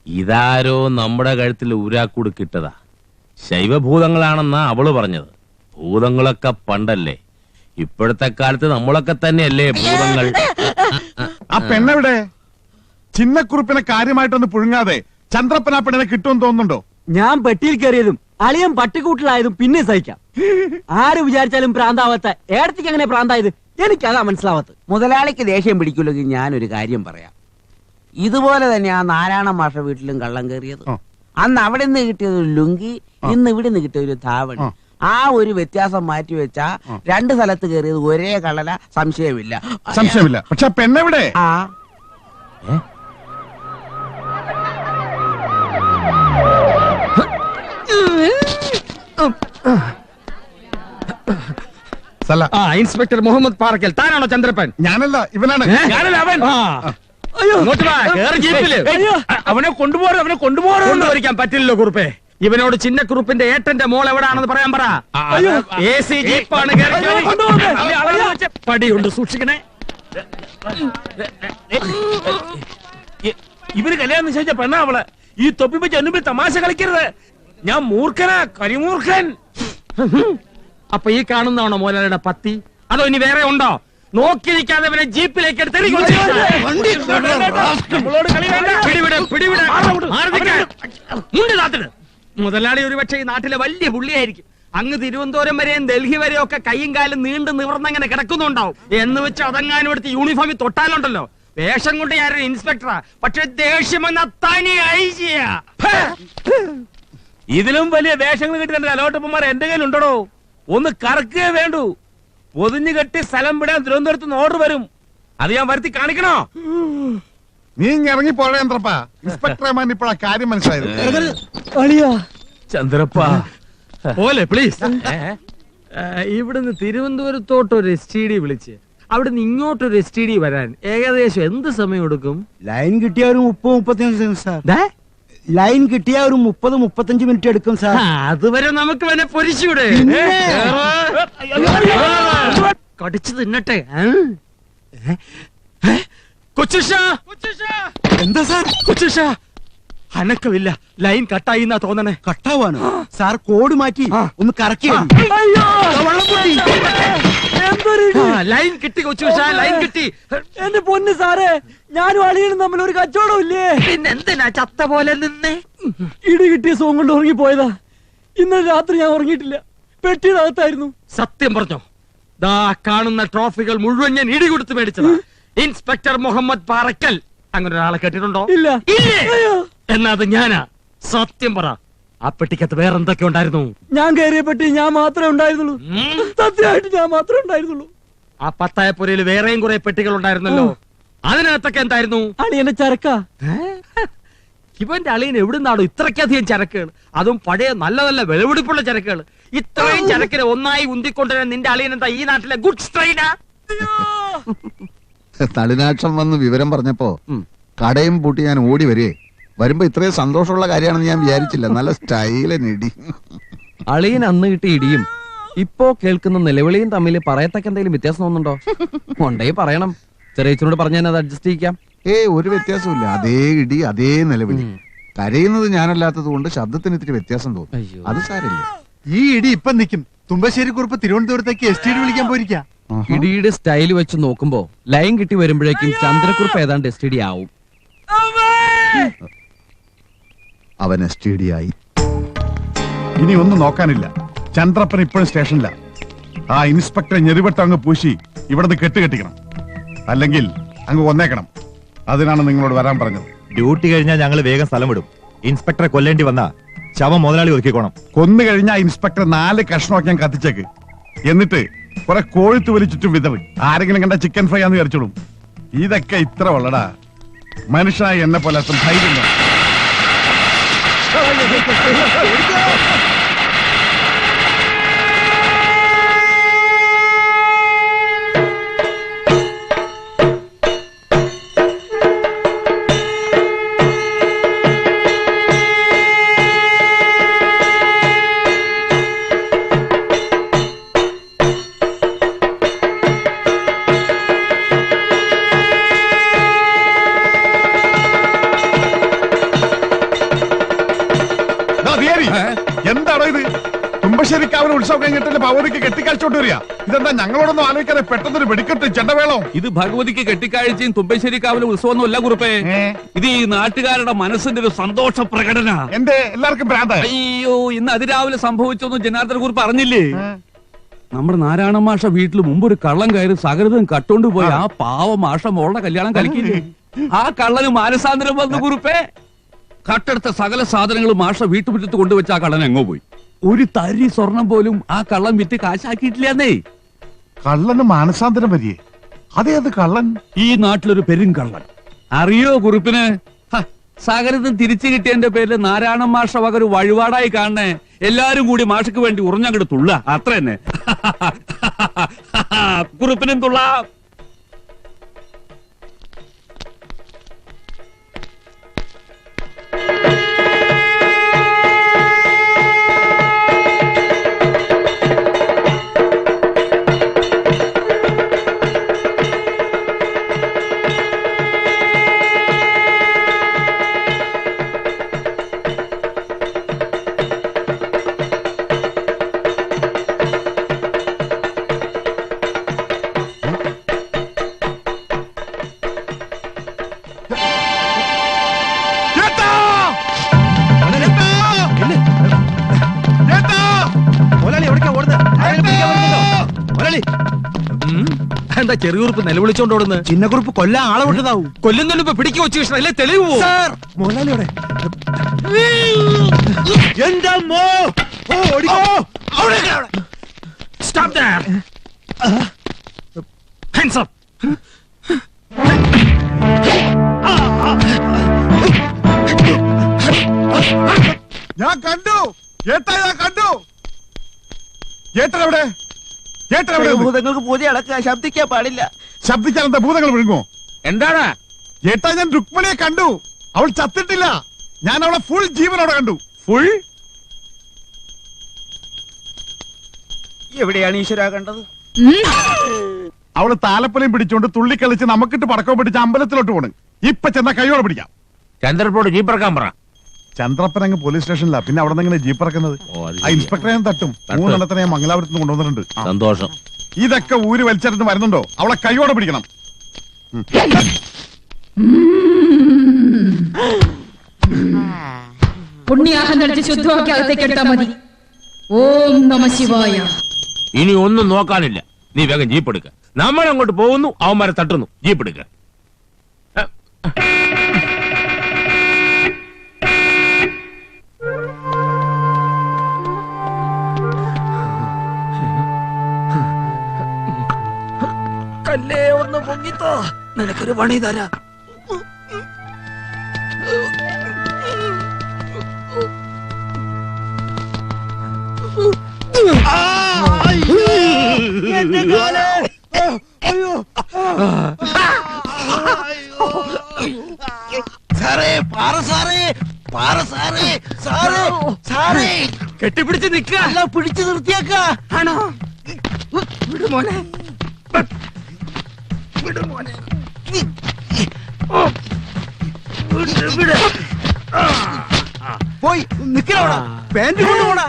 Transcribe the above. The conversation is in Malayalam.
ഇതാരോ നമ്മുടെ കഴുത്തിൽ ഊരാക്കൂട് കിട്ടതാ. ശൈവഭൂതങ്ങളാണെന്നാ അവള് പറഞ്ഞത്. ഭൂതങ്ങളൊക്കെ പണ്ടല്ലേ, ഇപ്പോഴത്തെ കാലത്ത് നമ്മളൊക്കെ തന്നെയല്ലേ ഭൂതങ്ങൾ. ആ പെണ്ണെവിടെ? ചിന്നക്കുറുപ്പിനെ കാര്യമായിട്ടൊന്ന് പുഴുങ്ങാതെ ചന്ദ്രപ്പന പെണ്ണിനെ കിട്ടുമെന്ന് തോന്നുന്നുണ്ടോ? ഞാൻ പെട്ടിയിൽ കയറിയതും അളിയൻ പട്ടിക്കൂട്ടിലായതും പിന്നെ സഹിക്കാം. ആര് വിചാരിച്ചാലും പ്രാന്താവാത്ത ഏടത്തേക്ക് എങ്ങനെ പ്രാന്തായത് എനിക്കതാ മനസ്സിലാവാത്തത്. മുതലാളിക്ക് ദേഷ്യം പിടിക്കില്ലെങ്കിൽ ഞാനൊരു കാര്യം പറയാം. ഇതുപോലെ തന്നെ ആ നാരായണ മാഷ വീട്ടിലും കള്ളം കയറിയത്. അന്ന് അവിടെ നിന്ന് കിട്ടിയത് ഒരു ലുങ്കി, ഇന്ന് ഇവിടെ നിന്ന് കിട്ടിയ ഒരു ധാവണി. ആ ഒരു വ്യത്യാസം മാറ്റി വെച്ചാ രണ്ട് സ്ഥലത്ത് കയറിയത് ഒരേ കള്ളല, സംശയമില്ല. സംശയമില്ല. പക്ഷെ പെണ്ണെവിടെ? ആ ഇൻസ്പെക്ടർ മുഹമ്മദ് പാറക്കൽ, താനാണോ ചന്ദ്രപ്പൻ? ഞാനല്ല, ഇവനാണ്. ഞാനല്ല അവൻ. അവനെ കൊണ്ടുപോകാൻ പറ്റില്ലല്ലോ കുറുപ്പേ. ഇവനോട് ചിന്നക്കുറുപ്പിന്റെ ഏട്ടന്റെ മോൾ എവിടാണെന്ന് പറയാൻ പറ. AC ജീപ്പാണ് പടിയുണ്ട്, സൂക്ഷിക്കണേ. ഇവര് കല്യാണം നിശ്ചയിച്ച പെണ്ണാ അവള്. ഈ തൊപ്പി വെച്ച് എന്നുമ്പിൽ തമാശ കളിക്കരുത്. ഞാൻ മൂർഖനാ, കരിമൂർഖൻ. അപ്പൊ ഈ കാണുന്നതാണോ മോലാലിയുടെ പത്തി? അതോ ഇനി വേറെ ഉണ്ടോ? നോക്കിയിരിക്കാതെ ഇവനെ ജീപ്പിലേക്ക് എടുത്ത് മുതലാളി ഒരുപക്ഷെ ഈ നാട്ടിലെ വലിയ പുള്ളിയായിരിക്കും. അങ്ങ് തിരുവനന്തപുരം വരെയും ഡൽഹി വരെയും ഒക്കെ കൈയും കാലും നീണ്ടു നിവർന്നങ്ങനെ കിടക്കുന്നുണ്ടാവും. എന്ന് വെച്ച് അതങ്ങാനും എടുത്ത് യൂണിഫോമിൽ തൊട്ടാലുണ്ടല്ലോ. വേഷം കൊണ്ട് ഞാനൊരു ഇൻസ്പെക്ടറാ, പക്ഷെ ദേഷ്യമെന്ന തനിയായി ചെയ്യാ. ഇതിലും വലിയ വേഷങ്ങൾ കിട്ടി അലോട്ടപ്പന്മാർ എന്റെ കയ്യിലുണ്ടോ? ഒന്ന് കറക്കുകയേ വേണ്ടൂ. പൊതിഞ്ഞു കെട്ടി സ്ഥലം വിടാൻ തിരുവനന്തപുരത്ത് നിന്ന് ഓർഡർ വരും. അത് ഞാൻ വരുത്തി കാണിക്കണോ? നീ ഇറങ്ങി പോഴേ ചന്ദ്രപ്പ. ഇൻസ്പെക്ടർമാൻ ഇപ്പോഴാ കാര്യം മനസ്സിലായത്. ചന്ദ്രപ്പ പോലെ പ്ലീസ്. ഇവിടുന്ന് തിരുവനന്തപുരത്തോട്ട് ഒരു STD വിളിച്ച് അവിടുന്ന് ഇങ്ങോട്ടൊരു STD വരാൻ ഏകദേശം എന്ത് സമയം എടുക്കും? ലൈൻ കിട്ടിയ ഒരു 30-35 സാർ. ലൈൻ കിട്ടിയ ഒരു 30-35 മിനിറ്റ് എടുക്കും സാർ. അതുവരെ നമുക്ക് വേണേ പൊരിച്ചൂടെ? കടിച്ചു തിന്നട്ടെ. എന്താ സാർ? കൊച്ചുഷ അനക്കമില്ല. ലൈൻ കട്ടായി എന്നാ തോന്നണേ. കട്ടാവാണ് സാർ. കോഡ് മാറ്റി ഒന്ന് കറക്കി. ലൈൻ കിട്ടി കൊച്ചുഷ, ലൈൻ കിട്ടി. എന്റെ പൊന്ന് സാറേ, ഞാനും അളിയനും തമ്മിൽ ഒരു കച്ചവടം ഇല്ലേ? പിന്നെന്തിനാ ചത്ത പോലെ നിന്നേ? ഇടി കിട്ടിയ സോങ് കൊണ്ട് ഉറങ്ങിപ്പോയതാ. ഇന്നലെ രാത്രി ഞാൻ ഉറങ്ങിയിട്ടില്ല, പെട്ടിയകത്തായിരുന്നു. സത്യം പറഞ്ഞോ? ദാ കാണുന്ന ട്രോഫികൾ മുഴുവൻ ഞാൻ ഇടി കൊടുത്ത് മേടിച്ചതാ. ഇൻസ്പെക്ടർ മുഹമ്മദ് പാറക്കൽ. അങ്ങനെ ഒരാളെ കേട്ടിട്ടുണ്ടോ? ഇല്ല. എന്നാ അത് ഞാനാ. സത്യം പറ, ആ പെട്ടിക്കകത്ത് വേറെ എന്തൊക്കെ ഉണ്ടായിരുന്നു? ഞാൻ കയറിയ പെട്ടി ഞാൻ മാത്രമേ ഉണ്ടായിരുന്നുള്ളൂ. സത്യമായിട്ട് ഞാൻ മാത്രമേ ഉണ്ടായിരുന്നുള്ളൂ. ആ പത്തായപ്പുരയിൽ വേറെയും കുറെ പെട്ടികൾ ഉണ്ടായിരുന്നല്ലോ. അതിനകത്തൊക്കെ എന്തായിരുന്നു? അളിയന്റെ ചരക്ക. ഇവന്റെ അളിയൻ എവിടുന്നാണോ ഇത്രയ്ക്കധികം ചരക്കുകൾ? അതും പഴയ നല്ല നല്ല വിലപിടിപ്പുള്ള ചരക്കുകൾ. ഇത്രയും ചരക്കിനെ ഒന്നായി ഉന്തിക്കൊണ്ടുവരാൻ നിന്റെ അളിയൻ എന്താ ഈ നാട്ടിലെ ഗുഡ്സ് ട്രെയിനാ? തളിനാക്ഷം വന്ന് വിവരം പറഞ്ഞപ്പോ കടയും പൂട്ടി ഞാൻ ഓടി വരേ. വരുമ്പോ ഇത്രയും സന്തോഷമുള്ള കാര്യമാണെന്ന് ഞാൻ വിചാരിച്ചില്ല. നല്ല സ്റ്റൈലിനിടി. അളിയൻ അന്ന് കിട്ടിയ ഇടിയും ഇപ്പോ കേൾക്കുന്ന നിലവിളിയും തമ്മിൽ പറയത്തക്ക എന്തെങ്കിലും വ്യത്യാസം തോന്നുന്നുണ്ടോ? കൊണ്ടേ പറയണം. ചെറിയച്ചനോട് പറഞ്ഞാൽ അത് അഡ്ജസ്റ്റ് ചെയ്യിക്കാം. ഒരു വ്യത്യാസമില്ല. അതേ ഇടി, അതേ നിലവിളി. കരയുന്നത് ഞാനല്ലാത്തത് കൊണ്ട് ശബ്ദത്തിന് ഇത്തിരി വ്യത്യാസം തോന്നും. അത് സാരില്ല. ഈ ഇടി ഇപ്പൊ നിൽക്കും. തുമ്പശ്ശേരി കുറിപ്പ് തിരുവനന്തപുരത്തേക്ക് STD വിളിക്കാൻ പോയിരിക്കാ. ഇടിയുടെ സ്റ്റൈല് വെച്ച് നോക്കുമ്പോ ലൈൻ കിട്ടി വരുമ്പോഴേക്കും ചന്ദ്രക്കുറിപ്പ് ഏതാണ്ട് STD ആവും. അവൻ STD ആയി. ഇനി ഒന്നും നോക്കാനില്ല. ചന്ദ്രപ്പൻ ഇപ്പോഴും സ്റ്റേഷനില്ല. ആ ഇൻസ്പെക്ടറെ ഞെറിവട്ടം അങ്ങ് പൂശി ഇവിടുന്ന് കെട്ടിക്കണം. അല്ലെങ്കിൽ അങ്ങ് കൊന്നേക്കണം. അതിനാണ് നിങ്ങളോട് വരാൻ പറഞ്ഞത്. ഡ്യൂട്ടി കഴിഞ്ഞാൽ ഞങ്ങൾ വേഗം സ്ഥലം വിടും. ഇൻസ്പെക്ടറെ കൊല്ലേണ്ടി വന്ന ശവം മുതലാളി ഒതുക്കിക്കോണം. കൊന്നു കഴിഞ്ഞാൽ ഇൻസ്പെക്ടർ 4 കഷ്ണമൊക്കെ ഞാൻ കത്തിച്ചേക്ക്. എന്നിട്ട് കുറെ കോഴിത്ത് വലി ചുറ്റും വിതറി. ആരെങ്കിലും കണ്ട ചിക്കൻ ഫ്രൈ ആന്ന് വിചാരിച്ചോളും. ഇതൊക്കെ ഇത്ര ഉള്ളടാ. മനുഷ്യനായി എന്നെ പോലെ അത്ര ധൈര്യം. തുമ്പശ്ശേരിക്കാവിലെ ഉത്സവം കഴിഞ്ഞിട്ടല്ലേ ഭഗവതിക്ക് കെട്ടിക്കാഴ്ചോട്ട് വരിക. ഇതെന്താ ഞങ്ങളോടൊന്നും ആലോചിക്കാതെ പെട്ടെന്നൊരു വെടിക്കെട്ട് ചെണ്ടവേളോ? ഇത് ഭഗവതിക്ക് കെട്ടിക്കാഴ്ചയും തുമ്പശ്ശേരിക്കാവിലെ ഉത്സവമൊന്നും അല്ല കുറുപ്പേ. ഇത് ഈ നാട്ടുകാരുടെ മനസ്സിന്റെ ഒരു സന്തോഷ പ്രകടന. എന്റെ എല്ലാവർക്കും ഭ്രാന്തായി. അയ്യോ, ഇന്ന് അതിരാവിലെ സംഭവിച്ചൊന്നും ജനാർദ്ദന കുറിപ്പ് അറിഞ്ഞില്ലേ? നമ്മുടെ നാരായണ മാഷ വീട്ടിൽ മുമ്പ് ഒരു കള്ളം കയറി സകലതും കട്ടോണ്ട് പോയി ആ പാവ മാഷ മോളുടെ കല്യാണം കളിക്കില്ലേ? ആ കള്ളന് മാനസാന്തരം വന്നു കുറുപ്പേ. കട്ടെടുത്ത സകല സാധനങ്ങളും മാഷ വീട്ടുമുറ്റത്ത് കൊണ്ടുവച്ച ആ കള്ളൻ എങ്ങോ പോയി. ഒരു തരി സ്വർണം പോലും ആ കള്ളൻ വിറ്റ് കാശാക്കിയിട്ടില്ലെന്നേ. കള്ളന് മാനസാന്തരം വരികയെ? അതേത് കള്ളൻ? ഈ നാട്ടിലൊരു പെരുങ്കള്ളൻ. അറിയോ കുറിപ്പിന്? സകലതും തിരിച്ചു കിട്ടിയതിന്റെ പേരിൽ നാരായണ മാഷ വക ഒരു വഴിപാടായി കാണണേ. എല്ലാരും കൂടി മാഷക്ക് വേണ്ടി ഉറഞ്ഞങ്ങോട്ട് തുള്ള, അത്ര തന്നെ. കുറിപ്പിനും തുള്ള. എന്താ ചെറിയുറുപ്പ് നിലവിളിച്ചോണ്ട് ഓടുന്നത്? ചിന്നക്കുറിപ്പ് കൊല്ലാൻ ആളെ വിട്ടതാവും. കൊല്ലുന്നതിന് ഇപ്പൊ പിടിക്കു വെച്ചു കൃഷ്ണ, അല്ലേ തെളിവ് പോവും. മുതലാളിയോടെ Stop there! Hands up! ഞാൻ കണ്ടു ഏട്ടാ, ഞാൻ കണ്ടു. ഏട്ടനെവിടെ? ഏട്ടനെവിടെ? ഭൂതങ്ങൾക്ക് പൂജ അടക്കുക, ശബ്ദിക്കാൻ പാടില്ല. ശബ്ദിച്ചാൽ എന്താ ഭൂതങ്ങൾ വിഴുങ്ങോ? എന്താണ് ഏട്ടാ, ഞാൻ രുക്മിണിയെ കണ്ടു. അവൾ ചത്തിട്ടില്ല. ഞാൻ അവളെ ഫുൾ ജീവനോടെ കണ്ടു. ഫുൾ? എവിടെയാണ് ഈശ്വര കണ്ടത്? അവള് താലപ്പൊലയും പിടിച്ചോണ്ട് തുള്ളിക്കളിച്ച് നമുക്കിട്ട് പടക്കം പിടിച്ച് അമ്പലത്തിലോട്ട് പോണ്. ഇപ്പൊ ചെന്ന കൈയോടെ പിടിക്കാം. ചന്ദ്രപ്പോട് ജീപ്പിറക്കാൻ പറ. ചന്ദ്രപ്പൻ അങ്ങ് പോലീസ് സ്റ്റേഷനിലാ. പിന്നെ അവിടെ നിന്ന് ജീപ്പ് ഇറക്കുന്നത്. ആ ഇൻസ്പെക്ടറെ ഞാൻ തട്ടും. 3 എണ്ണത്തിനെ ഞാൻ മംഗലാപുരത്ത് നിന്ന് കൊണ്ടുവന്നിട്ടുണ്ട്. സന്തോഷം. ഇതൊക്കെ ഊര് വലിച്ചെടുത്ത് വരുന്നുണ്ടോ? അവളെ കൈയോടെ പിടിക്കണം. പുണ്യാഹം നടിച്ച് ശുദ്ധമാക്കി അകത്തേക്ക് എടുത്താൽ മതി. ഓം നമ ശിവായ. ഇനി ഒന്നും നോക്കാനില്ല. നീ വേഗം ജീപ്പ് എടുക്ക. നമ്മൾ അങ്ങോട്ട് പോകുന്നു, അവന്മാരെ തട്ടുന്നു. ജീപ്പ് എടുക്ക. കല്ലേ ഒന്ന് പൊങ്ങിത്തോ, നിനക്കൊരു പണി തരാം. സാറേ, പാറ സാറേ, പാറ സാറേ, സാറേ, സാറേ. കെട്ടിപ്പിടിച്ച് നിൽക്കുക. അല്ല, പിടിച്ചു നിർത്തിയേക്ക. ആണോ? വിടുമോനെ, വിടുമോനെ. പോയി നിക്കണോടാ, പാന്റ് കൊണ്ടുപോടാ.